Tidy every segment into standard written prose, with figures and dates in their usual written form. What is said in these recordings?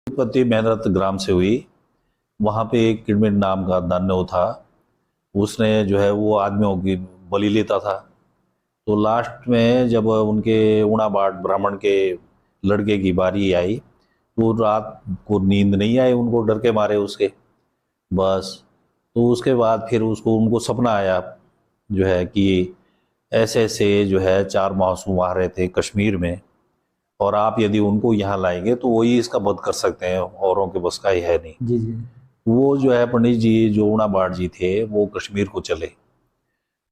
उत्पत्ति मेहनत ग्राम से हुई। वहाँ पे एक किडमिट नाम का दानव था, उसने जो है वो आदमियों की बलि लेता था। तो लास्ट में जब उनके उणाबाट ब्राह्मण के लड़के की बारी आई तो रात को नींद नहीं आई उनको, डर के मारे उसके। बस तो उसके बाद फिर उनको सपना आया जो है कि ऐसे ऐसे जो है 4 मासूम आ रहे थे कश्मीर में, और आप यदि उनको यहाँ लाएंगे तो वही इसका वध कर सकते हैं, औरों के बस का ही है नहीं। जी जी। वो जो है पंडित जी जो उणाबाट जी थे वो कश्मीर को चले।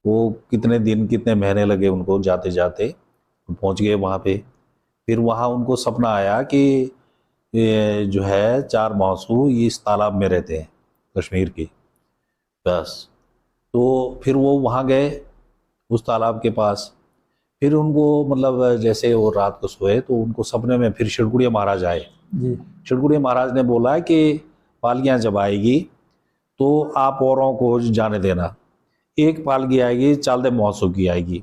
वो कितने दिन कितने महीने लगे उनको जाते जाते, पहुंच गए वहाँ पे। फिर वहाँ उनको सपना आया कि ये जो है 4 मासू इस तालाब में रहते हैं कश्मीर के। बस तो फिर वो वहाँ गए उस तालाब के पास। फिर उनको मतलब जैसे वो रात को सोए तो उनको सपने में फिर शिरकुड़िया महाराज आए। जी। शिरकुड़िया महाराज ने बोला कि पालकियाँ जब आएगी तो आप औरों को जाने देना, एक पालकी आएगी चालदे महोत्सव की आएगी,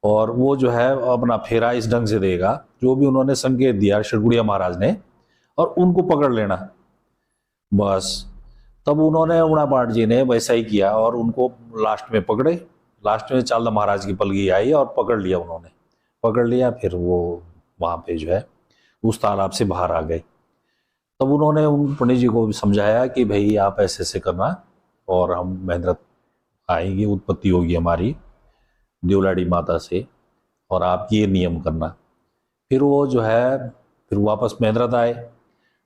और वो जो है अपना फेरा इस ढंग से देगा जो भी उन्होंने संकेत दिया शिरकुड़िया महाराज ने, और उनको पकड़ लेना। बस तब उन्होंने उणाबाट जी ने वैसा ही किया और उनको लास्ट में पकड़े। लास्ट में चालदा महाराज की पलगी आई और पकड़ लिया उन्होंने, पकड़ लिया। फिर वो वहाँ पे जो है उस तालाब से बाहर आ गए। तब उन्होंने उन पंडित जी को भी समझाया कि भाई आप ऐसे ऐसे करना और हम मेहनत आएंगी, उत्पत्ति होगी हमारी देवलाड़ी माता से, और आप ये नियम करना। फिर वो जो है फिर वापस मेहनत आए।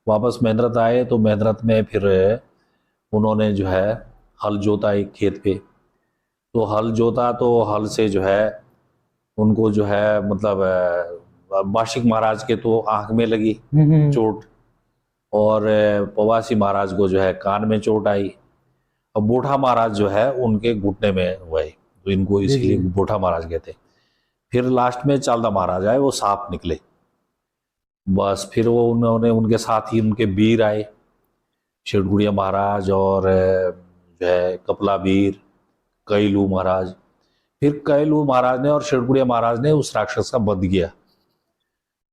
वापस मेहनत आए तो मेहनत में फिर उन्होंने जो है हल जोता एक खेत पे। तो हल जोता तो हल से जो है उनको जो है मतलब बाशिक महाराज के तो आंख में लगी चोट, और पवासी महाराज को जो है कान में चोट आई। अब बोठा महाराज जो है उनके घुटने में हुए, तो इनको इसीलिए बोठा महाराज कहते। फिर लास्ट में चालदा महाराज आए, वो सांप निकले। बस फिर वो उन्होंने उनके साथ ही उनके वीर आए, शिरकुड़िया महाराज और जो है कपला वीर कैलू महाराज। फिर कैलू महाराज ने और शिरकुड़िया महाराज ने उस राक्षस का वध किया।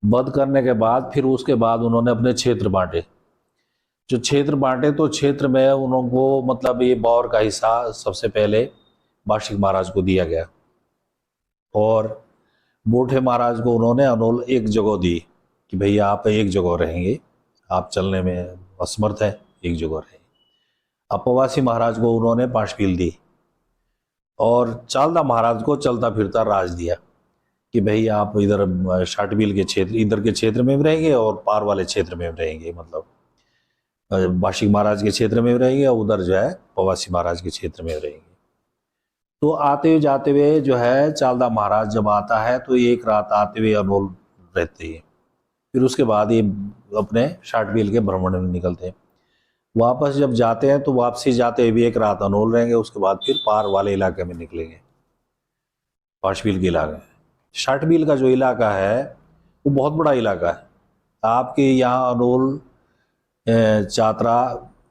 वध करने के बाद फिर उसके बाद उन्होंने अपने क्षेत्र बांटे। जो क्षेत्र बांटे तो क्षेत्र में उनको मतलब ये बौर का हिस्सा सबसे पहले बाशिक महाराज को दिया गया, और बोठे महाराज को उन्होंने अनोल एक जगह दी कि भैया आप एक जगह रहेंगे, आप चलने में असमर्थ है, एक जगह रहेंगे। अपवासी महाराज को उन्होंने पांचपील दी, और चालदा महाराज को चलता फिरता राज दिया कि भाई आप इधर शाटबिल के क्षेत्र इधर के क्षेत्र में भी रहेंगे और पार वाले क्षेत्र में भी रहेंगे, मतलब बाशिक महाराज के क्षेत्र में भी रहेंगे और उधर जो है पवासी महाराज के क्षेत्र में रहेंगे। तो आते हुए जाते हुए जो है चालदा महाराज जब आता है तो एक रात आते हुए अनोल रहते हैं। फिर उसके बाद ये अपने शाटबिल के भ्रमण में निकलते हैं। वापस जब जाते हैं तो वापसी जाते हुए एक रात अनोल रहेंगे, उसके बाद फिर पार वाले इलाके में निकलेंगे, पांचपील के इलाके। शाटबिल का जो इलाका है वो बहुत बड़ा इलाका है। आपके यहाँ अनोल चातरा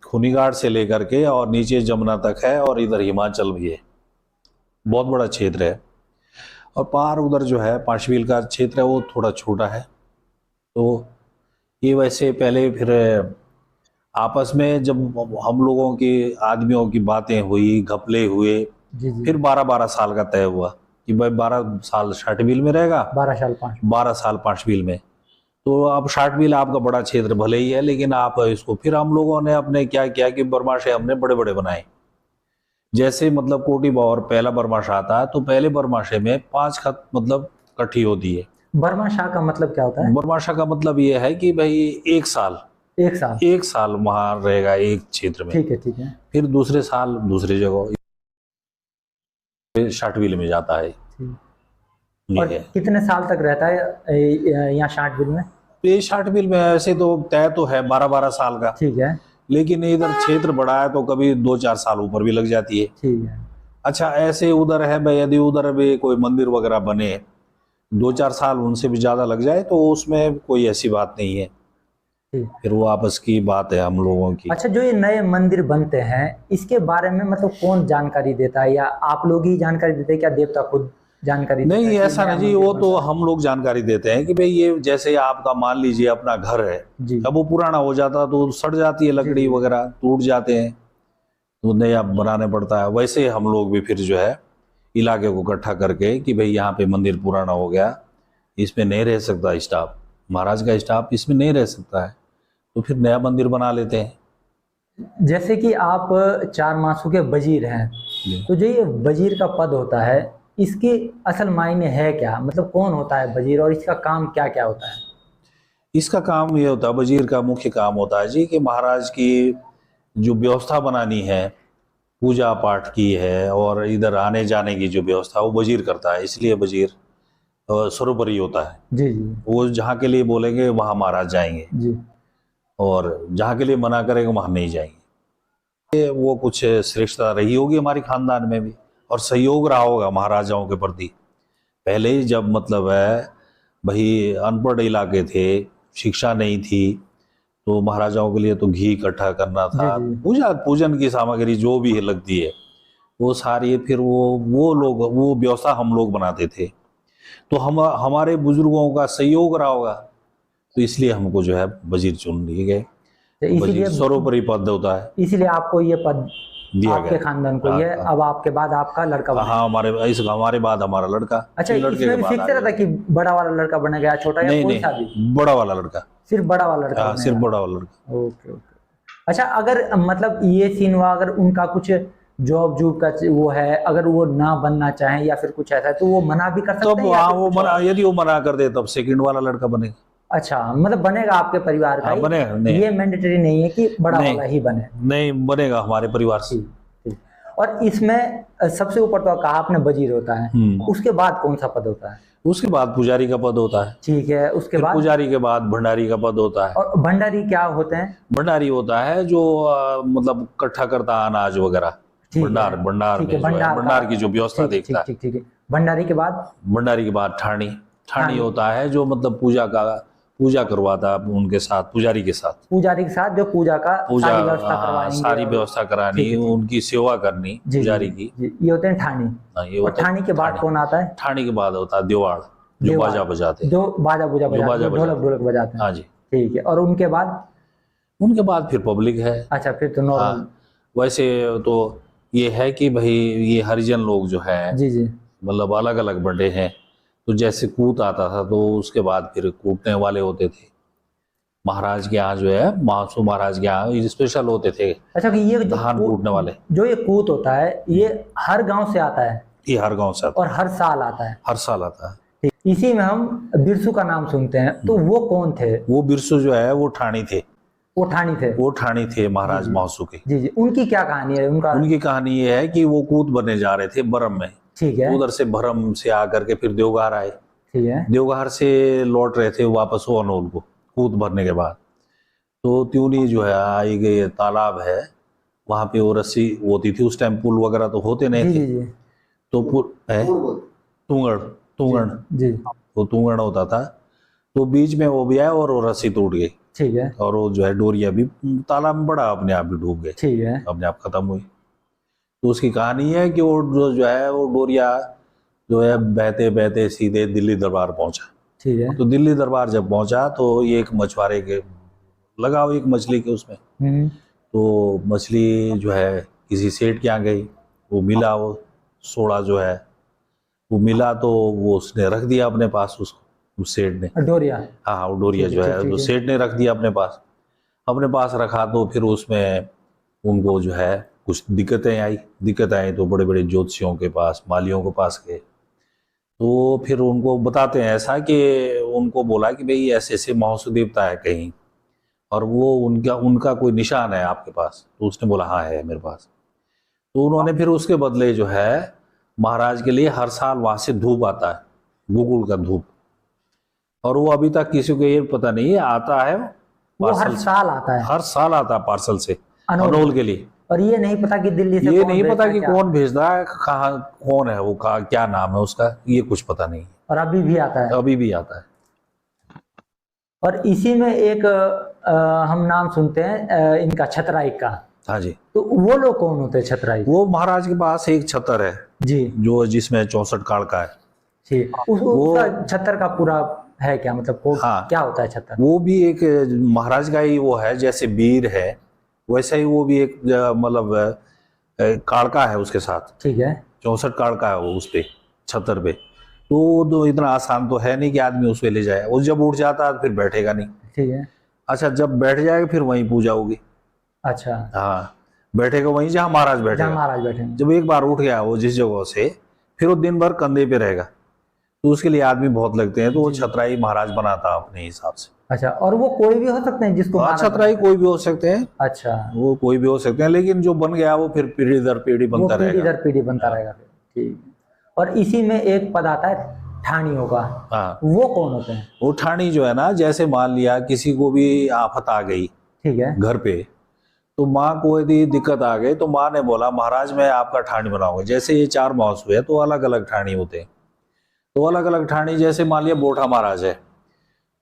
खुनीगाड़ से लेकर के और नीचे जमुना तक है, और इधर हिमाचल भी है, बहुत बड़ा क्षेत्र है। और पार उधर जो है पांचपील का क्षेत्र है वो थोड़ा छोटा है। तो ये वैसे पहले फिर आपस में जब हम लोगों की आदमियों की बातें हुई, घपले हुए, फिर 12-12 साल का तय हुआ कि भाई 12 साल शाटबिल में रहेगा, 12 साल पांचपील में। तो अब शाटबिल आपका बड़ा क्षेत्र भले ही है, लेकिन आप इसको फिर हम लोगों ने अपने क्या किया कि बरमाशे हमने बड़े बड़े बनाए। जैसे मतलब कोटी बावर पहला बरमाशा आता है तो पहले बरमाशे में 5 खत मतलब इकट्ठी होती है। बरमाशा का मतलब क्या होता है? बरमाशा का मतलब ये है कि भाई एक साल वहां रहेगा एक क्षेत्र में, ठीक है। फिर दूसरे साल दूसरी जगह शाटबिल में जाता है। और कितने साल तक रहता है यहाँ शाटबिल में? ये शाटबिल में ऐसे तो तय तो है 12-12 साल का, ठीक है, लेकिन इधर क्षेत्र बड़ा है तो कभी 2-4 साल ऊपर भी लग जाती है। ठीक है। अच्छा ऐसे उधर है भाई, यदि उधर भी कोई मंदिर वगैरह बने 2-4 साल उनसे भी ज्यादा लग जाए तो उसमें कोई ऐसी बात नहीं है, फिर वो आपस की बात है हम लोगों की। अच्छा, जो ये नए मंदिर बनते हैं इसके बारे में मतलब कौन जानकारी देता है, या आप लोग ही जानकारी देते हैं, क्या देवता खुद जानकारी नहीं, देता है कि ऐसा नया नहीं जी, मंदिर वो बन तो रहा है? हम लोग जानकारी देते हैं कि भाई ये जैसे आपका मान लीजिए अपना घर है, जी अब वो पुराना हो जाता तो सड़ जाती है जी लकड़ी जी वगैरह, टूट जाते हैं, तो नया बनाने पड़ता है। वैसे हम लोग भी फिर जो है इलाके को इकट्ठा करके कि भाई यहाँ पे मंदिर पुराना हो गया, इसमें नहीं रह सकता स्टाफ, महाराज का स्टाफ इसमें नहीं रह सकता है, तो फिर नया मंदिर बना लेते हैं। जैसे कि आप 4 मासों के वजीर हैं, जी। तो जो ये वजीर का पद होता है, इसके असल मायने है क्या? मतलब कौन होता है वजीर और इसका काम क्या क्या होता है? इसका काम ये होता है, वजीर का मुख्य काम होता है जी कि महाराज की जो व्यवस्था बनानी है, पूजा पाठ की है और इधर आने जाने की जो व्यवस्था वो वजीर करता है, इसलिए वजीर सर्वोपरि होता है। जी जी वो जहाँ के लिए बोलेंगे वहाँ महाराज जाएंगे, जी और जहाँ के लिए मना करेंगे वहाँ नहीं जाएंगे। ये वो कुछ श्रेष्ठता रही होगी हमारे खानदान में भी, और सहयोग रहा होगा महाराजाओं के प्रति। पहले ही जब मतलब है भाई अनपढ़ इलाके थे, शिक्षा नहीं थी, तो महाराजाओं के लिए तो घी इकट्ठा करना जी था, जी पूजा पूजन की सामग्री जो भी लगती है वो सारी, फिर वो लोग वो व्यवस्था हम लोग बनाते थे, तो हम हमारे बुजुर्गों का सहयोग रहा होगा, तो इसलिए हमको जो है वजीर चुन लिए गए। तो वजीर इसीलिए सर्वोपरि पद होता है, इसीलिए आपको ये पद, दिया आपके गया। खानदान को हाँ, ये, हाँ। अब आपके बाद आपका लड़का बनेगा। हाँ, हमारे बाद हमारा लड़का, अच्छा, फिर लड़के के इसमें भी बाद फिक्स आगे। रहता कि बड़ा वाला लड़का बनेगा या छोटा या नहीं कोई सा भी? नहीं, बड़ा वाला लड़का। सिर्फ बड़ा वाला लड़का हाँ, सिर्फ बनेगा? बड़ा वाला लड़का। Okay okay. अच्छा, अगर मतलब ये सीन हुआ, अगर उनका कुछ जॉब जूब का वो है, अगर वो ना बनना चाहें या फिर कुछ ऐसा है, तो वो मना भी कर सकते तब हैं या हाँ, फिर वो कुछ मना, और? यदि वो मना कर दे तब सेकंड वाला लड़का बनेगा। अच्छा, मतलब बनेगा आपके परिवार का हाँ, ही? बनेगा। नहीं ये मैंडेटरी नहीं है कि बड़ा नहीं वाला ही बने? नहीं, बनेगा हमारे परिवार से। ठीक ठीक। और इसमें सबसे ऊपर तो कहा आपने वजीर होता है, उसके बाद कौन सा पद होता है? उसके बाद पुजारी का पद होता है। ठीक है, उसके फिर बाद? पुजारी के बाद भंडारी का पद होता है। और भंडारी क्या होते हैं? भंडारी होता है जो मतलब इकट्ठा करता अनाज वगैरह, ठीक भंडार है भंडार ठीक में है, जो है भंडार की जो व्यवस्था ठीक देखता है। ठीक ठीक ठीक है। भंडारी के बाद? भंडारी के बाद ठाणी ठाणी। होता है जो मतलब पूजा करवाता है उनके साथ, पुजारी के साथ, पुजारी के साथ जो पूजा का पूजा, सारी व्यवस्था हाँ, करवाएंगे सारी और- व्यवस्था करानी, ठीक है, ठीक। उनकी सेवा करनी जी जी पुजारी की। जी, ये होते हैं ठाणी। हाँ, ये और होता है ठाणी के बाद ठाणी। कौन आता है? ठाणी के बाद होता है देवाड़, जो देवाड़। बाजा बजाते हैं। जो बाजा बुजा जो बजाते बाजा हैं, ढोलक बजाते ढोलक बजाते हैं। हाँ जी। ठीक है, और उनके बाद? उनके बाद फिर पब्लिक है। अच्छा, फिर तो नॉर्मल। हाँ, वैसे तो ये है कि भाई ये हरिजन लोग जो है जी जी मतलब अलग अलग बंटे हैं, तो जैसे कूट आता था तो उसके बाद फिर कूटने वाले होते थे। महाराज के यहाँ जो है, मासू महाराज के यहाँ स्पेशल होते थे अच्छा, कि ये धान कूटने वाले। जो ये कूट होता है, ये हर गांव से आता है ये हर गांव से आता और हर साल आता है? है, हर साल आता है। ठीक। इसी में हम बिरसू का नाम सुनते हैं, तो वो कौन थे? वो बिरसू जो है वो ठाणी थे। वो ठाणी थे? वो ठाणी थे महाराज मासू के। जी जी, उनकी क्या कहानी है? उनका उनकी कहानी ये है कि वो कूट बनने जा रहे थे बरम में, ठीक है उधर से भरम से आकर के फिर देवघर आए, ठीक है देवघर से लौट रहे थे वापस वो अनोल को कूद भरने के बाद, तो त्यूनी जो है आई गई तालाब है, वहां पे वो रस्सी होती थी, उस टाइम पुल वगैरह तो होते नहीं जी थे, जी जी तो पुल है तुंगड़ जी, वो तुंगड़ होता था, तो बीच में वो भी आया और वो रस्सी टूट गई, ठीक है और वो जो है डोरिया भी तालाब में बड़ा अपने आप ही डूब गए, ठीक है अपने आप खत्म हुई। तो उसकी कहानी है कि वो जो है वो डोरिया जो है बहते बहते सीधे दिल्ली दरबार पहुंचा। ठीक है। तो दिल्ली दरबार जब पहुंचा तो ये एक मछुआरे के लगाओ एक मछली के उसमें, तो मछली जो है किसी सेठ के यहाँ गई, वो मिला, वो सोड़ा जो है वो मिला, तो वो उसने रख दिया अपने पास, उसको उस सेठ ने, डोरिया? हाँ वो डोरिया ठीक जो है, है ठीक तो है। सेठ ने रख दिया अपने पास रखा, तो फिर उसमें उनको जो है कुछ दिक्कतें आई तो बड़े बड़े ज्योतिषियों के पास, मालियों के पास गए, तो फिर उनको बताते हैं ऐसा कि उनको बोला कि भाई ऐसे ऐसे महोत्सव देवता है कहीं, और वो उनका कोई निशान है आपके पास? तो उसने बोला हाँ है मेरे पास। तो उन्होंने फिर उसके बदले जो है महाराज के लिए हर साल वहां से धूप आता है, गुगुल का धूप, और वो अभी तक किसी को ये पता नहीं है, आता है वो हर पार्सल से, साल आता है हर साल आता है पार्सल से अनोल? अनोल के लिए। और ये नहीं पता कि दिल्ली से ये कौन नहीं भेजता पता है कि क्या? कौन भेजता है, कहाँ कौन है वो, क्या नाम है उसका, ये कुछ पता नहीं, और अभी भी आता है? अभी भी आता है। और इसी में एक हम नाम सुनते हैं इनका छतराइक का, हाँ जी। तो वो लोग कौन होते हैं छतराइक? वो महाराज के पास एक छतर है जी जो जिसमें 64 काल का है, ठीक, उसका छतर का पूरा है क्या, मतलब वो हाँ, क्या होता है छतर? वो भी एक महाराज का ही वो है, जैसे वीर है वैसे ही वो भी एक मतलब काड़का है उसके साथ, ठीक है। 64 काड़का है वो उस पे, छतर पे। तो इतना आसान तो है नहीं कि आदमी उस पे ले जाए, वो जब उठ जाता है फिर बैठेगा नहीं। ठीक है। अच्छा, जब बैठ जाएगा फिर वहीं पूजा होगी। अच्छा, हाँ, बैठेगा वहीं जहाँ महाराज जहाँ बैठेगा। महाराज बैठेंगे। जब एक बार उठ गया वो जिस जगह से, फिर वो दिन भर कंधे पे रहेगा, तो उसके लिए आदमी बहुत लगते हैं, तो वो जी। छतराई महाराज बनाता है अपने हिसाब से। अच्छा, और वो कोई भी हो सकते हैं जिसको हाँ, महाराज छतराई कोई भी हो सकते हैं, अच्छा, वो कोई भी हो सकते हैं, लेकिन जो बन गया वो फिर पीढ़ी दर पीढ़ी वो बनता पीढ़ी रहेगा। दर पीढ़ी बनता रहेगा फिर। ठीक है। और इसी में एक पद आता है ठानियों का, हाँ, वो कौन होते हैं? वो ठाणी जो है ना, जैसे मान लिया किसी को भी आफत आ गई ठीक है। घर पे, तो माँ को यदि दिक्कत आ गई तो माँ ने बोला महाराज मैं आपका ठाणी बनाऊंगा। जैसे ये 4 महोत्सव है तो अलग अलग ठाणी होते हैं, तो अलग अलग ठाणी, जैसे मान लिया बोठा महाराज है,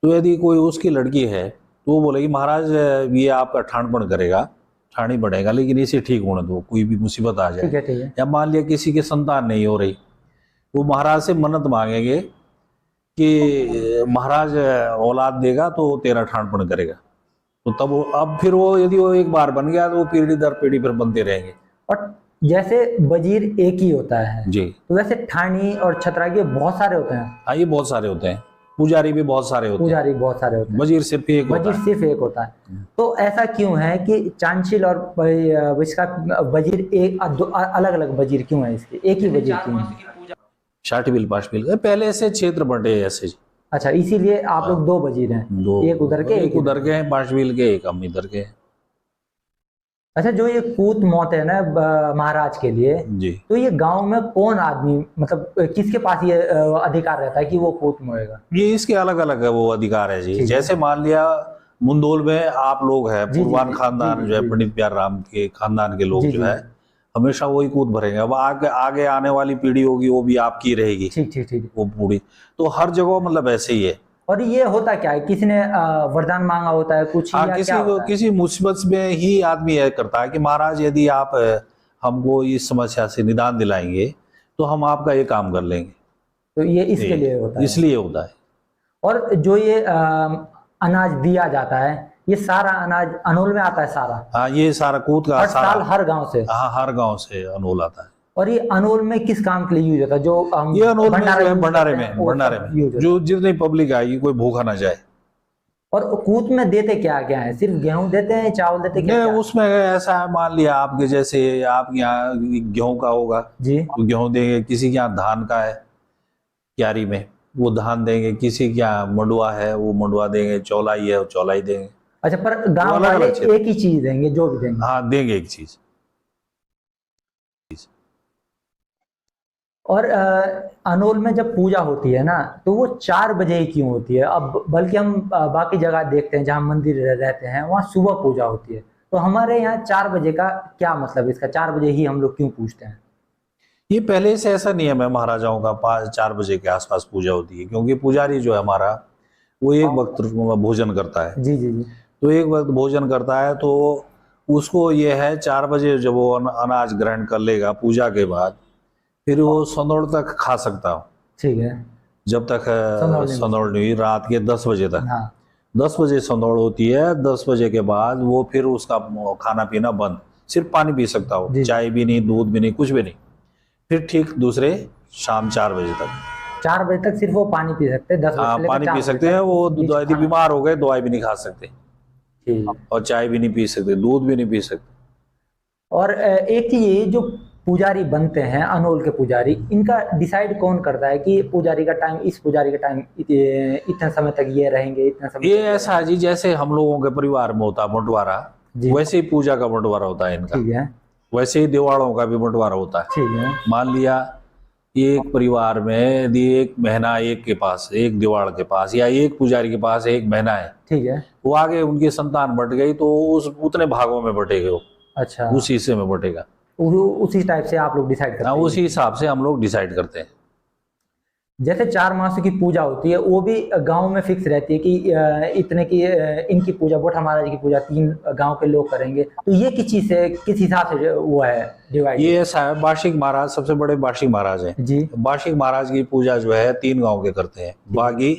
तो यदि कोई उसकी लड़की है तो वो बोलेगी महाराज ये आपका ठाणपण करेगा, ठाणी बनेगा, लेकिन इसे ठीक होने दो, कोई भी मुसीबत आ ठीक जाए। है। ठीक है। या मान लिया किसी की संतान नहीं हो रही, वो महाराज से मन्नत मांगेंगे कि महाराज औलाद देगा तो तेरा ठाणपण करेगा। तो तब वो, अब फिर वो यदि वो एक बार बन गया तो वो पीढ़ी दर पीढ़ी फिर बनते रहेंगे। और जैसे वजीर एक ही होता है, जी तो वैसे ठानी और छतरागी बहुत सारे होते हैं, हाँ, ये बहुत सारे होते हैं, पुजारी भी बहुत सारे होते हैं, पुजारी बहुत सारे होते हैं, वजीर सिर्फ एक होता वजीर है। सिर्फ एक होता है। तो ऐसा क्यों है कि चांचील और इसका वजीर एक अलग अलग वजीर क्यों है, इसके एक ही वजीर क्यों है? शाटिबिल पाशबिल पहले से क्षेत्र बंटे हैं ऐसे जी। अच्छा, इसीलिए आप लोग 2 वजीर हैं, दो, एक उधर के एक उधर के हैं पाशबिल के, एक हम इधर के हैं। अच्छा, जो ये पूत मौत है ना महाराज के लिए, जी, तो ये गांव में कौन आदमी, मतलब किसके पास ये अधिकार रहता है कि वो पूत मोएगा? ये इसके अलग अलग है वो अधिकार है जी। ठीक है। जैसे मान लिया मुंदोल में आप लोग हैं, जी, पुरवान जी, खानदान जी, जो है, जी, पंडित प्यार राम के खानदान के लोग जी, जो जी, है हमेशा वही कूद भरेंगे। अब आगे आगे आने वाली पीढ़ी होगी वो भी आपकी रहेगी, ठीक ठीक ठीक। वो पूरी। तो हर जगह मतलब ऐसे ही है। और ये होता क्या है, किसी ने वरदान मांगा होता है कुछ, हाँ, या किसी क्या को होता है? किसी मुसीबत में ही आदमी यह करता है कि महाराज यदि आप हमको इस समस्या से निदान दिलाएंगे तो हम आपका ये काम कर लेंगे। तो ये इसके ये लिए होता है। इसलिए होता है। और जो ये अनाज दिया जाता है, ये सारा अनाज अनोल में आता है सारा, हाँ, ये सारा कूद का हर साल सारा, हर गांव से? हाँ, हर गांव से अनोल आता है। और ये अनोल में किस काम के लिए यूज होता है, जो हम ये अनोल में जो है यूज भंडारे करते हैं, में, वो भंडारे सब में यूज होता है? जो जितनी पब्लिक आएगी कोई भूखा ना जाए। और कूट में देते क्या क्या है, सिर्फ गेहूं देते हैं, चावल देते क्या नहीं, क्या? उसमें ऐसा है, मान लिया आपके जैसे आपके यहाँ गेहूं का होगा जी। तो गेहूं देंगे, किसी के यहाँ धान का है क्यारी में वो धान देंगे, किसी के यहाँ मंडुआ है वो मंडुआ देंगे, चौलाई है वो चौलाई देंगे। अच्छा, पर गांव अलग वाले अलग क्षेत्र। एक ही चीज देंगे जो भी देंगे? हाँ, देंगे एक चीज। और अनोल में जब पूजा होती है ना, तो वो 4 बजे ही क्यों होती है? अब बल्कि हम बाकी जगह देखते हैं जहाँ मंदिर रहते हैं वहाँ सुबह पूजा होती है, तो हमारे यहाँ 4 बजे का क्या मतलब, इसका 4 बजे ही हम लोग क्यों पूछते हैं? ये पहले से ऐसा नियम है महाराजाओं का, 5-4 बजे के आसपास पूजा होती है, क्योंकि पुजारी जो है हमारा वो एक वक्त भोजन करता है। जी जी जी। तो एक वक्त भोजन करता है तो उसको ये है 4 बजे जब वो अनाज ग्रहण कर लेगा पूजा के बाद, फिर वो संदौड़ तक खा सकता हो, ठीक है। जब तक संदौड़ संदौड़ नहीं हुई, रात के 10 बजे तक। हाँ। 10 बजे संदौड़ होती है, 10 बजे के बाद वो फिर उसका खाना पीना बंद, सिर्फ पानी पी सकता हो, जी। चाय भी नहीं, दूध भी नहीं, कुछ भी नहीं। फिर ठीक दूसरे शाम 4 बजे तक 4 बजे तक सिर्फ वो पानी पी सकते हैं, 10 बजे हाँ से लेकर पानी 4 पी बजे सकते तक हैं। वो बीच यदि खाना। बीमार हो गए दवाई भी नहीं खा सकते, ठीक। और चाय भी नहीं पी सकते, दूध भी नहीं पी सकते। और एक चीज ये, जो पुजारी बनते हैं अनोल के पुजारी, इनका डिसाइड कौन करता है कि पुजारी का टाइम, इस पुजारी का टाइम इतने समय तक ये रहेंगे, इतने समय ये तक ऐसा है जी, जैसे हम लोगों के परिवार में होता है बंटवारा, जी। वैसे ही पूजा का बंटवारा होता है इनका, ठीक है। वैसे ही दिवाड़ों का भी बंटवारा होता है। ठीक है। मान लिया एक परिवार में यदि एक महीना एक के पास, एक दिवाड़ के पास, या एक पुजारी के पास एक महीना है, ठीक है। वो आगे उनकी संतान बट गई तो उस उतने भागों में बटेगा वो, अच्छा, उस हिस्से में बटेगा। उसी टाइप से आप लोग डिसाइड करते हाँ, हैं? उसी हिसाब से हम लोग डिसाइड करते हैं। जैसे 4 मासों की पूजा होती है वो भी गांव में फिक्स रहती है कि इतने की इनकी पूजा, बोठा महाराज की पूजा 3 गांव के लोग करेंगे, तो ये किस चीज से, किस हिसाब से वो है डिवाइड? ये ऐसा है, वार्षिक महाराज सबसे बड़े वार्षिक महाराज हैं। जी वार्षिक महाराज की पूजा जो है 3 गांव के करते हैं, बागी,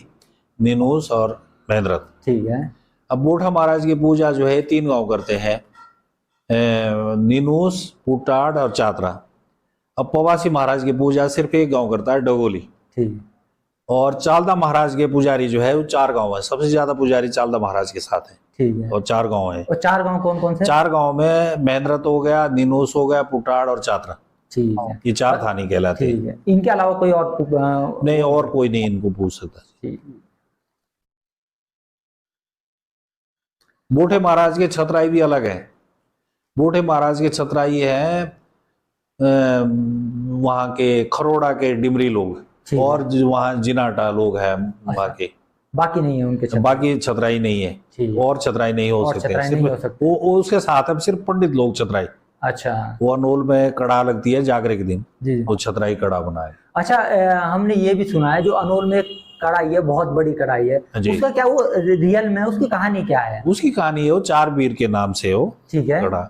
नीनूस और महेंद्र। ठीक है। अब बोठा महाराज की पूजा जो है 3 गांव करते हैं, नीनूस, पुटाड़ और चातरा। अब पवासी महाराज की पूजा सिर्फ एक गांव करता है, डगोली। ठीक। और चालदा महाराज के पुजारी जो है वो 4 गांव है, सबसे ज्यादा पुजारी चालदा महाराज के साथ है। ठीक है। और 4 गांव है। और 4 गांव कौन कौन से? 4 गांव में महेंद्र हो गया, नीनूस हो गया, पुटाड़ और चातरा। ठीक है। ये 4 थानी कहलाते हैं। ठीक है। इनके अलावा कोई और नहीं, और कोई नहीं इनको पूछ सकता। ठीक। बोठे महाराज के छतराई भी अलग है। बोठे महाराज के छतराई है वहाँ के खरोड़ा के डिमरी लोग, ठीक और जो वहाँ जिनाटा लोग हैं वहाँ के, बाकी नहीं है उनके छतराई? बाकी छतराई नहीं है। ठीक है। और छतराई नहीं हो और सकते, छतराई नहीं हो सिर्फ सकते। वो उसके साथ है सिर्फ पंडित लोग छतराई। अच्छा वो अनोल में कड़ा लगती है जागरे के दिन, जी। वो छतराई कड़ा बनाए। अच्छा हमने ये भी सुना है जो अनोल में कढ़ाई है, बहुत बड़ी कढ़ाई है, जी। उसका क्या वो रियल में उसकी कहानी क्या है? उसकी कहानी है, वो 4 वीर के नाम से हो ठीक है। कड़ा,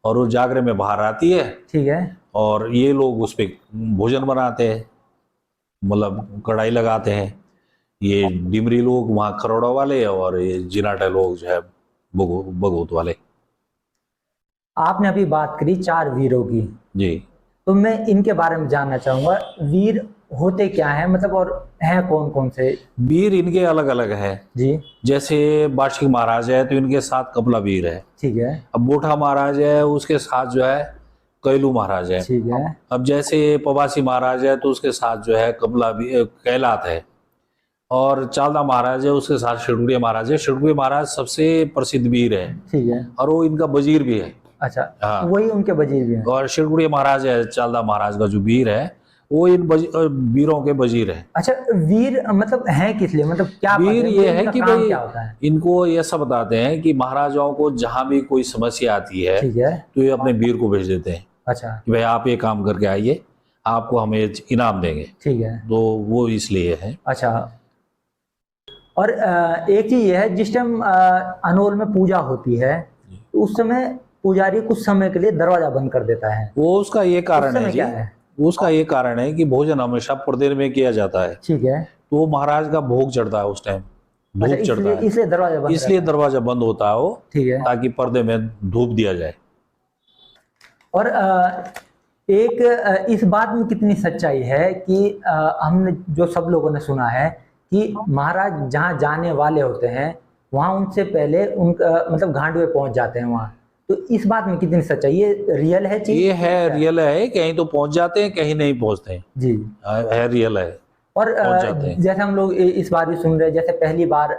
और वो जागरे में बाहर आती है। ठीक है। और ये लोग उस पे भोजन बनाते हैं, मतलब कढ़ाई लगाते हैं। ये डिमरी लोग वहाँ खरोड़ा वाले, और ये जिनाटा लोग जो है बगोत वाले। आपने अभी बात करी 4 वीरों की, जी। तो मैं इनके बारे में जानना चाहूंगा, वीर होते क्या हैं, मतलब और हैं कौन कौन से? वीर इनके अलग अलग हैं। जी। जैसे वार्षिक महाराज है तो इनके साथ कपला वीर है। ठीक है। अब बोठा महाराज है उसके साथ जो है कैलू महाराज है। ठीक है। अब जैसे पवासी महाराज है तो उसके साथ जो है कपला कैलात है। और चालदा महाराज है उसके साथ शिरगुड़िया महाराज है। शिरगुड़िया महाराज सबसे प्रसिद्ध वीर है। ठीक है। और वो इनका वजीर भी है। अच्छा हाँ। वही उनके वजीर भी हैं? और शिरगुड़िया महाराज है, चालदा महाराज का जो वीर है वो इन वीरों के वजीर है। अच्छा वीर मतलब हैं किस लिए, मतलब क्या वीर ये है कि भाई क्या होता है? इनको ये सब बताते हैं कि महाराजाओं को जहां भी कोई समस्या आती है ठीक है। तो ये अपने वीर को भेज देते हैं अच्छा। कि भाई आप ये काम करके आइए, आपको हम ये इनाम देंगे। ठीक है। तो वो इसलिए है। अच्छा। और एक चीज ये है, जिस टाइम अनोल में पूजा होती है तो उस समय पुजारी कुछ समय के लिए दरवाजा बंद कर देता है, वो उसका ये कारण है जी, क्या है? उसका ये कारण है कि भोजन हमेशा पर्दे में किया जाता है। ठीक है। तो वो महाराज का भोग चढ़ता है उस टाइम, धूप अच्छा, चढ़ता है, इसलिए दरवाजा बंद इसलिए दरवाजा बंद होता है वो, ठीक है। ताकि पर्दे में धूप दिया जाए। और एक इस बात में कितनी सच्चाई है कि हमने जो सब लोगों ने सुना है कि महाराज जहाँ जाने वाले होते हैं वहाँ उनसे पहले उनका मतलब गांडवे पहुंच जाते हैं वहाँ, तो इस बात में कितनी सच्चाई, ये रियल है चीज? ये है, रियल है। कहीं तो पहुंच जाते हैं, कहीं नहीं पहुंचते हैं। जी है, रियल है। और पहुंच जाते हैं। जैसे हम लोग इस बार भी सुन रहे हैं, जैसे पहली बार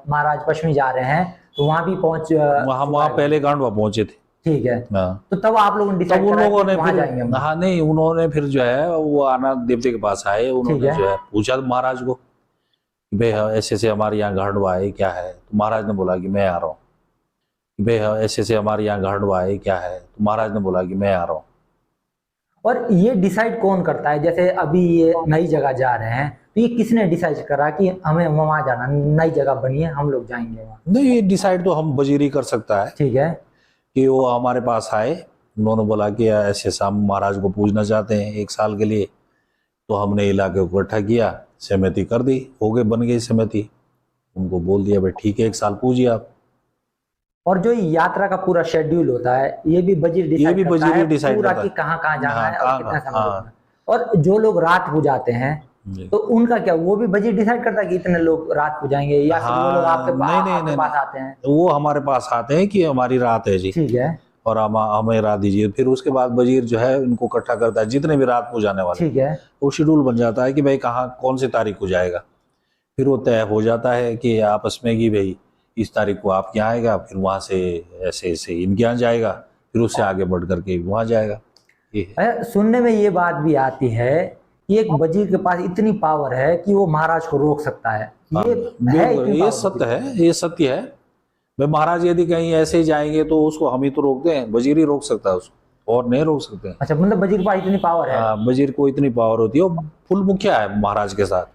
महाराज पश्चिमी जा रहे हैं तो वहाँ भी वहाँ पहले गांडवा पहुंचे थे। ठीक है। हाँ। तो तब आप लोगों ने तब डिसाइड उन करा लोगों कि ने वहाँ फिर, जाएंगे हम? हाँ नहीं, उन्होंने फिर जो है वो आना देवते के पास आए, ठीक उन्होंने है। जो है पूछा महाराज को कि भाई ऐसे ऐसे हमारे यहाँ गांडवा है, क्या है? तो महाराज ने बोला कि मैं आ रहा हूँ। भाई ऐसे ऐसे हमारे यहाँ गांडवा है, क्या है? तो महाराज ने बोला कि मैं आ रहा हूँ। और ये डिसाइड कौन करता है? जैसे अभी ये नई जगह जा रहे हैं तो ये किसने डिसाइड करा कि हमें वहां जाना, नई जगह बनी है, हम लोग जाएंगे वहाँ? नहीं, ये डिसाइड तो हम वजीरी कर सकता है। ठीक है। कि वो हमारे पास आए, उन्होंने बोला कि ऐसे शाम महाराज को पूजना चाहते हैं 1 साल के लिए। तो हमने इलाके को इकट्ठा किया, सहमति कर दी, हो गए, बन गई सहमति। उनको बोल दिया भाई ठीक है 1 साल पूजिए आप। और जो यात्रा का पूरा शेड्यूल होता है ये भी वजीर डिसाइड करता है पूरा कि कहाँ कहाँ जाना है और कितना समय लगना है। और जो लोग रात पुजाते हैं तो उनका क्या, वो भी वजीर डिसाइड करता है कि इतने लोग रात पुजाएंगे, या फिर वो लोग आपके पास आते हैं? वो हमारे पास आते हैं कि हमारी रात है जी, ठीक है, और हमें रात दीजिए। फिर उसके बाद वजीर जो है उनको इकट्ठा करता है, जितने भी रात पुजाने वाले, ठीक है। वो शेड्यूल बन जाता है कि भाई कहाँ कौन सी तारीख को जाएगा। फिर वो तय हो जाता है कि आपस में कि भाई इस तारीख को आपके यहाँ आएगा, फिर वहाँ से ऐसे ऐसे इनके यहाँ जाएगा, फिर उससे आगे बढ़ करके वहाँ जाएगा। सुनने में ये बात भी आती है कि एक वजीर के पास इतनी पावर है कि वो महाराज को रोक सकता है। ये सत्य है, ये सत्य है। भाई महाराज यदि कहीं ऐसे ही जाएंगे तो उसको हम ही तो रोकते हैं, वजीर ही रोक सकता है उसको। और नहीं रोक सकते हैं। अच्छा, मतलब वजीर के पास इतनी पावर है। हाँ, वजीर को इतनी पावर होती है, वो फुल मुखिया है महाराज के साथ।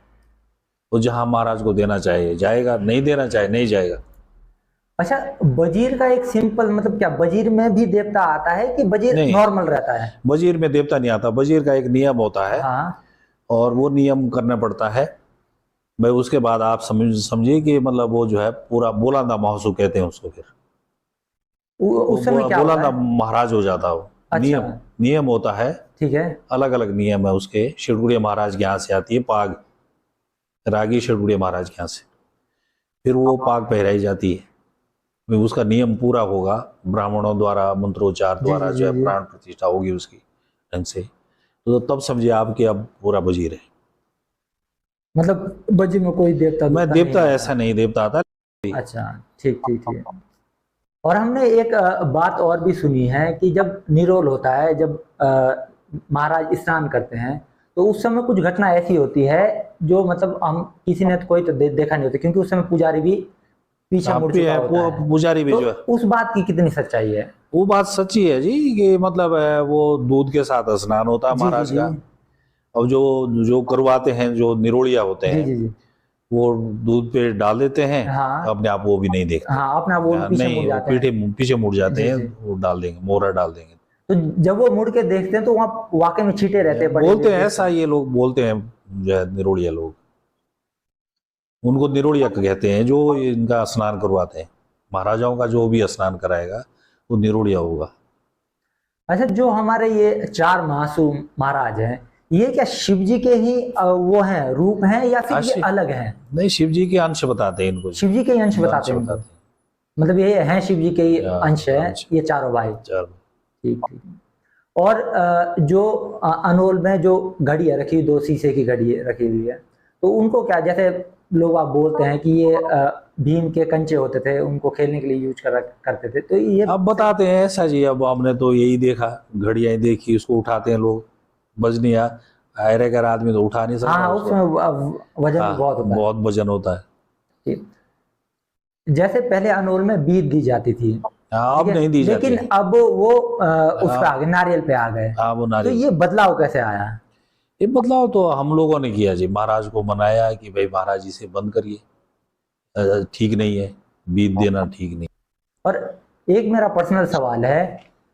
वो जहां महाराज को देना चाहिए जाएगा, नहीं देना चाहिए नहीं जाएगा। अच्छा, वजीर का एक सिंपल मतलब क्या, वजीर में भी देवता आता है कि वजीर नहीं। नॉर्मल रहता है? वजीर में देवता नहीं आता, वजीर का एक नियम होता है हाँ। और वो नियम करना पड़ता है भाई। उसके बाद आप समझिए कि मतलब वो जो है पूरा बोलांदा महोत्सव कहते हैं उसको। फिर उस समय क्या होता बोलांदा है? महाराज हो जाता हो। अच्छा। नियम होता है, ठीक है। अलग अलग नियम है उसके। शिवगुड़िया महाराज के यहाँ से आती है पाग, रागी शिवगुड़िया महाराज के यहाँ से। फिर वो पाग पहराई जाती है, फिर उसका नियम पूरा होगा, ब्राह्मणों द्वारा मंत्रोच्चार द्वारा जो है प्राण प्रतिष्ठा होगी उसकी ढंग से। तो तब समझिए आप कि अब पूरा वजीर है। मतलब वजीर में कोई देवता मैं देवता ऐसा नहीं, देवता आता। अच्छा, ठीक ठीक ठीक। और हमने एक बात और भी सुनी है कि जब निरोल होता है, जब महाराज स्नान करते हैं, तो उस समय कुछ घटना ऐसी होती है जो मतलब हम किसी ने तो कोई तो देखा नहीं होता, क्योंकि उस समय पुजारी भी पीछे मुड़ चुका होता है। पुजारी भी तो जो है, उस बात की कितनी सच्चाई है? वो बात सच्ची है जी कि मतलब वो दूध के साथ स्नान होता है महाराज का। अब जो जो करवाते हैं, जो निरोड़िया होते हैं, जी। वो दूध पे डाल देते हैं। हाँ। अपने आप वो भी नहीं देखते। हाँ, अपना वो पीछे नहीं, मुड़ वो जाते हैं। पीछे मुड़ जाते जी, हैं, जी। वो डाल देंगे, मोहरा डाल देंगे। तो जब वो मुड़ के देखते हैं तो वहाँ वाकई में छींटे रहते हैं, बोलते हैं ऐसा, ये लोग बोलते हैं जो है निरोड़िया लोग, उनको निरोड़िया कहते हैं जो इनका स्नान करवाते हैं। महाराजाओं का जो भी स्नान कराएगा वो निरोड़िया होगा। अच्छा, जो हमारे ये 4 महासूम महाराज हैं, ये क्या शिव जी के ही वो हैं, रूप हैं, या फिर ये अलग हैं? नहीं, शिव जी के अंश बताते हैं इनको। शिव जी के ही अंश बताते हैं इनको। मतलब ये हैं शिव जी के ही अंश है ये चारों भाई। ठीक ठीक। और जो अनोल में जो घड़ी है रखी, 2 शीशे की घड़ी रखी हुई है, तो उनको क्या, जैसे लोग आप बोलते हैं कि ये भीम के कंचे होते थे, उनको खेलने के लिए यूज करते थे, तो ये अब बताते हैं ऐसा जी। अब हमने तो यही देखा, घड़ियां देखी, उसको उठाते हैं लोग, बजनिया आयरेगर आदमी तो उठा नहीं सकता। हाँ, उसमें वजन भी बहुत होता है। बहुत वजन होता है। जैसे पहले अनोल में बीज दी जाती थी, अब नहीं दी जाती, लेकिन अब वो उस पे आ गए, नारियल पे आ गए। वो नारियल। तो ये बदलाव कैसे आया? ये बदलाव तो हम लोगों ने किया जी, महाराज को मनाया कि भाई महाराज इसे बंद करिए, ठीक नहीं है, बीज देना ठीक नहीं। और एक मेरा पर्सनल सवाल है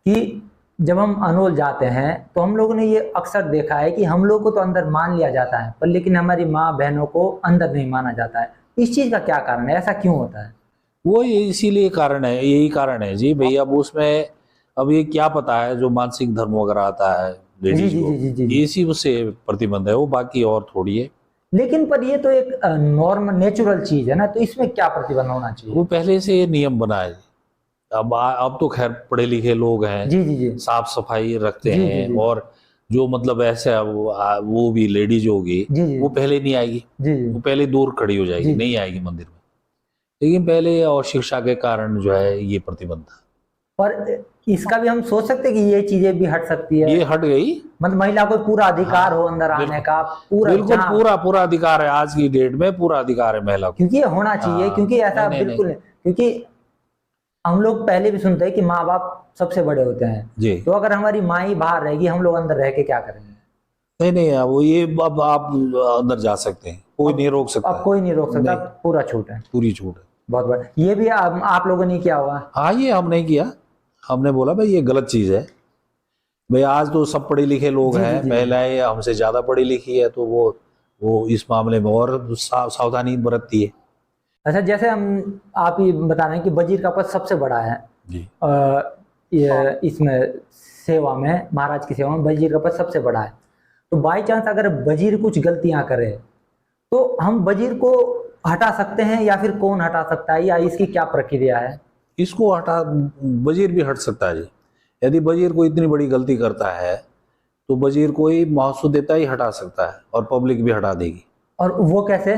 कि जब हम अनोल जाते हैं तो हम लोगों ने ये अक्सर देखा है कि हम लोग को तो अंदर मान लिया जाता है, पर लेकिन हमारी माँ बहनों को अंदर नहीं माना जाता है। इस चीज का क्या कारण है, ऐसा क्यों होता है? वो इसीलिए कारण है, यही कारण है जी भाई। अब उसमें अब ये क्या पता है, जो मानसिक धर्म वगैरह आता है लेडीज को, इसी से प्रतिबंध है वो, बाकी और थोड़ी है। लेकिन पर ये तो एक नॉर्मल नेचुरल चीज है ना, तो इसमें क्या प्रतिबंध होना चाहिए? वो पहले से ये नियम बना है। अब तो खैर पढ़े लिखे लोग हैं, जी। साफ सफाई रखते हैं। और जो मतलब ऐसे वो भी लेडीज होगी, वो पहले नहीं आएगी, वो पहले दूर खड़ी हो जाएगी, नहीं आएगी मंदिर में। लेकिन पहले और शिक्षा के कारण जो है ये प्रतिबंध था। और इसका भी हम सोच सकते हैं कि ये चीजें भी हट सकती है। ये हट गई, मतलब महिला को पूरा अधिकार हो अंदर आने का, बिल्कुल पूरा अधिकार है। आज की डेट में पूरा अधिकार है महिला को, क्योंकि ये होना चाहिए। क्योंकि ऐसा बिल्कुल नहीं, क्योंकि हम लोग पहले भी सुनते हैं कि माँ बाप सबसे बड़े होते हैं जी। तो अगर हमारी माँ ही बाहर रहेगी, हम लोग अंदर रह के क्या करेंगे? नहीं, वो ये अब आप अंदर जा सकते हैं, कोई नहीं रोक सकता। अब कोई नहीं रोक सकता, पूरा छूट है, पूरी छूट है। बहुत बड़ा। ये भी आप लोगों ने किया होगा? हाँ, ये हम नहीं किया। हमने बोला भाई ये गलत चीज है भाई। आज तो सब पढ़े लिखे लोग हैं, महिलाएं हमसे ज्यादा पढ़ी लिखी है, तो वो इस मामले में और सावधानी बरतती है। अच्छा, जैसे आप ये बता रहे हैं कि वजीर का पद सबसे बड़ा है जी। ये इसमें सेवा में, महाराज की सेवा में वजीर का पद सबसे बड़ा है। तो बाई चांस अगर वजीर कुछ गलतियां करे तो हम वजीर को हटा सकते हैं, या फिर कौन हटा सकता है, या इसकी क्या प्रक्रिया है? इसको वजीर भी हट सकता है जी। यदि वजीर को इतनी बड़ी गलती करता है तो वजीर को ही मौसूद देता ही हटा सकता है, और पब्लिक भी हटा देगी। और वो कैसे?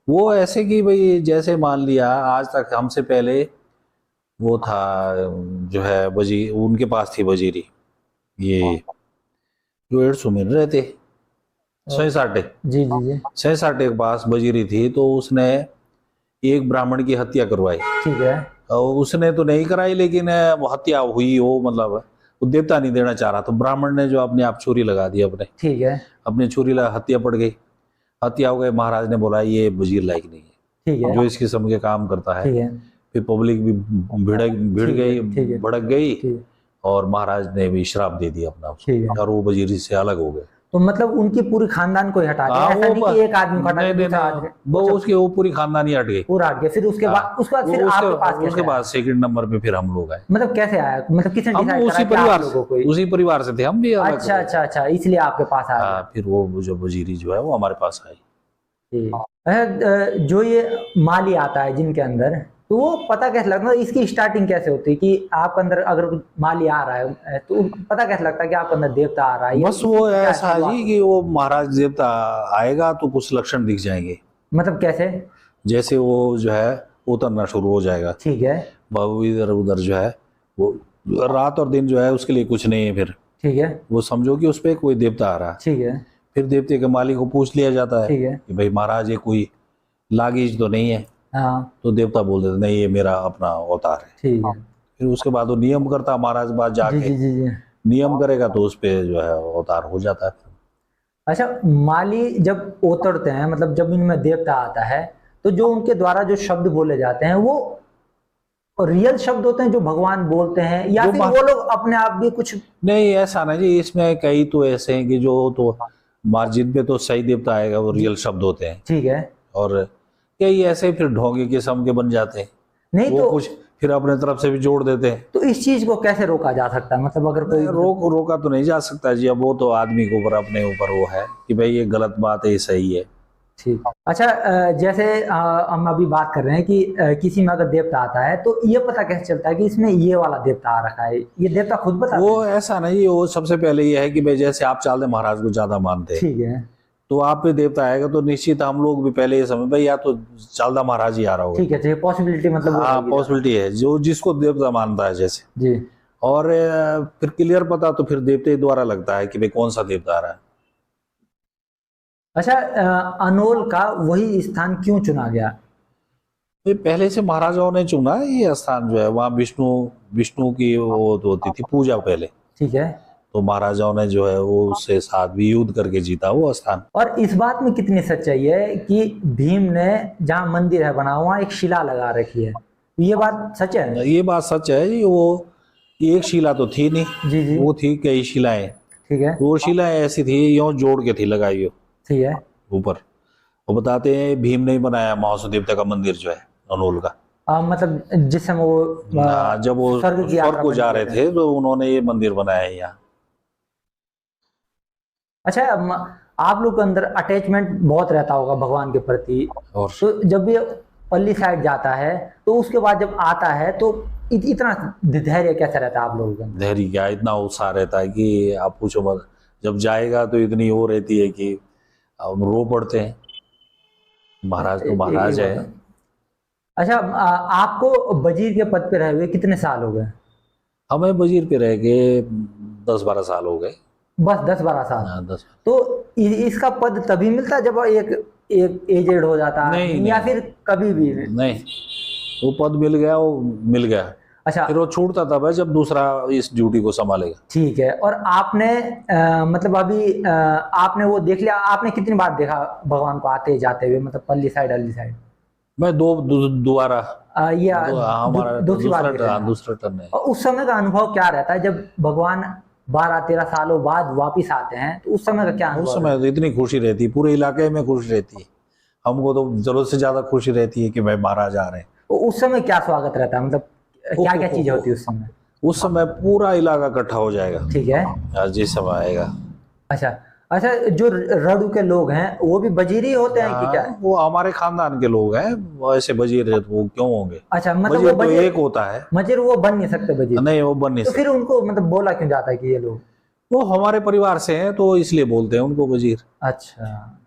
वो ऐसे कि भाई जैसे मान लिया आज तक हमसे पहले वो था जो है वजीर, उनके पास थी वजीरी, ये जो 150 में रहते सहसाटे जी, सहसाटे के पास वजीरी थी। तो उसने एक ब्राह्मण की हत्या करवाई, ठीक है। और उसने तो नहीं कराई, लेकिन वो हत्या हुई, वो मतलब वो देवता नहीं देना चाह रहा, तो ब्राह्मण ने जो अपने आप छुरी लगा दी, ठीक है, अपनी छुरी लगा, हत्या पड़ गई, हत्या हो गई। महाराज ने बोला ये वजीर लायक नहीं है, ठीक है, जो इस किस्म के काम करता है। ठीक है, फिर पब्लिक भी भिड़ ठीक है, गई, ठीक है, भड़क गई, ठीक है, और महाराज ने भी श्राप दे दिया अपना ठीक है। और वो वजीरी से अलग हो गए। तो मतलब उनकी पूरी खानदान को ही हटा दिया, हाँ, ऐसा वो नहीं कि एक आदमी को हटा नहीं दिया, नहीं दूसरा आदमी वो उसके वो पूरी खानदानी हट गई। पूरा हट गया। फिर उसके बाद फिर आपके पास उसके कैसे बाद आया? सेकंड नंबर पे फिर हम लोग आए। मतलब कैसे आया, मतलब किसने हम डिसाइड उसी करा कि आप परिवार लोगों को ही? उसी परिवार से थे हम भी अलग अच्छा हो गए। अच्छा अच्छा, इसलिए आपके पास आया। हाँ, फिर वो जो वजीरी जो है वो हमारे पास आई। ठीक। अच्छा, जो ये माली आता है जिनके अंदर, तो वो पता कैसे लगता है, इसकी स्टार्टिंग कैसे होती है कि आपके अंदर अगर माली आ रहा है तो पता कैसे लगता है कि आपके अंदर देवता आ रहा है? बस वो ऐसा जी कि वो महाराज देवता आएगा तो कुछ लक्षण दिख जाएंगे। मतलब कैसे? जैसे वो जो है उतरना शुरू हो जाएगा, ठीक है, बाबू इधर उधर जो है वो रात और दिन जो है उसके लिए कुछ नहीं है। फिर ठीक है, वो समझो कि उस पे कोई देवता आ रहा है। ठीक है, फिर देवते के मालिक को पूछ लिया जाता है ठीक है, कि भाई महाराज ये कोई लागीज तो नहीं है? हाँ, तो देवता बोल देते नहीं, ये मेरा अपना अवतार है। ठीक है, फिर उसके बाद वो नियम करता महाराज बात जी जाके जी जी जी। नियम करेगा तो उस पे जो है अवतार हो जाता है। अच्छा, माली जब उतरते हैं, मतलब जब इनमें देवता आता है, तो जो उनके द्वारा जो शब्द बोले जाते हैं वो रियल शब्द होते हैं जो भगवान बोलते हैं, या जो फिर वो लोग अपने आप भी कुछ? नहीं, ऐसा नहीं जी, इसमें कई तो ऐसे हैं कि जो तो मस्जिद पे तो सही देवता आएगा वो रियल शब्द होते हैं, ठीक है, और कई ऐसे फिर ढोंगे किस्म के बन जाते हैं, नहीं वो तो कुछ फिर अपने तरफ से भी जोड़ देते हैं। तो इस चीज को कैसे रोका जा सकता है? मतलब अगर कोई रोका तो नहीं जा सकता जी, अब वो तो आदमी के ऊपर अपने ऊपर वो है कि भाई ये गलत बात है, ये सही है। ठीक। अच्छा, जैसे हम अभी बात कर रहे हैं कि किसी में अगर देवता आता है तो ये पता कैसे चलता है कि इसमें ये वाला देवता आ रखा है? ये देवता खुद बताता है? वो ऐसा नहीं, वो सबसे पहले ये है कि भाई जैसे आप चालदे महाराज को ज्यादा मानते हैं, ठीक है, तो आप पे देवता आएगा तो निश्चित हम लोग भी पहले ये समझ भाई या तो चालदा महाराज ही आ रहा होगा। ठीक है, पॉसिबिलिटी मतलब वो हाँ, रहेगी। पॉसिबिलिटी है जो जिसको देवता मानता है जैसे। जी। और फिर क्लियर पता तो फिर देवते द्वारा लगता है कि भाई कौन सा देवता आ रहा है। अच्छा, अनोल का वही स्थान क्यों चुना गया? ये पहले से महाराजाओं ने चुना है ये स्थान जो है, वहाँ विष्णु की वो तो होती थी पूजा पहले, ठीक है। तो महाराजाओं ने जो है वो उससे साथ भी युद्ध करके जीता वो स्थान। और इस बात में कितनी सच्चाई है कि भीम ने जहाँ मंदिर है बना वहाँ एक शिला लगा रखी है, ये बात सच है? ये बात सच है जी, वो एक शिला तो थी नहीं, जी जी, वो थी कई शिलाएं। ठीक है, वो शिलाएं ऐसी थी यूं जोड़ के थी लगाई हो ठीक है। ऊपर। वो बताते हैं भीम ने ही बनाया महासु देवता का मंदिर जो है अनोल का। मतलब जिस समय वो जब वो स्वर्ग की यात्रा स्वर्ग को जा रहे थे तो उन्होंने ये मंदिर बनाया है यहाँ। अच्छा, आप लोग के अंदर अटैचमेंट बहुत रहता होगा भगवान के प्रति, और तो जब ये पल्ली साइड जाता है तो उसके बाद जब आता है तो इतना धैर्य कैसा रहता है आप लोगों के अंदर? धैर्य क्या, इतना उत्साह रहता है कि आप पूछो मत। जब जाएगा तो इतनी वो रहती है कि हम रो पड़ते हैं, महाराज तो महाराज है। अच्छा, आपको वजीर के पद पे रहे हुए कितने साल हो गए? हमें वजीर पे रह के 10-12 साल हो गए। बस 10-12 साल? हाँ, 10। तो इसका पद तभी मिलता है जब एक एजेड हो जाता है, नहीं, या नहीं। फिर कभी भी? नहीं, वो पद मिल गया, वो मिल गया। अच्छा, फिर वो छूटता तब है जब दूसरा इस ड्यूटी को संभालेगा। ठीक है। और आपने मतलब अभी आपने वो देख लिया, आपने कितनी बार देखा भगवान को आते जाते हुए, मतलब पल्ली साइड अल्ली साइड? मैं दोबारा हमारा दूसरी बार देख रहे हैं। दूसरा टर्न है। और उस समय का अनुभव क्या रहता है जब भगवान 12-13 सालों बाद वापिस आते हैं, तो उस समय का क्या अनुभव? उस समय तो इतनी खुशी रहती है, पूरे इलाके में खुशी रहती है, हमको तो जरूरत से ज्यादा खुशी रहती है कि भाई महाराज आ रहे हैं। तो उस समय क्या स्वागत रहता है, मतलब क्या क्या चीजें होती है उस समय? उस समय पूरा इलाका इकट्ठा हो जाएगा, ठीक है। यार जिस समय आएगा। अच्छा अच्छा, जो रडू के लोग हैं वो भी वजीरी होते हैं कि क्या? वो हमारे खानदान के लोग हैं, वो ऐसे वजीर वो क्यों होंगे? अच्छा, मतलब वजीर वो तो एक होता है। वजीर वो बन नहीं सकते वजीर? नहीं, वो बन नहीं तो सकते। फिर उनको मतलब बोला क्यों जाता है कि ये लोग? वो हमारे परिवार से हैं तो इसलिए बोलते हैं उनको वजीर। अच्छा।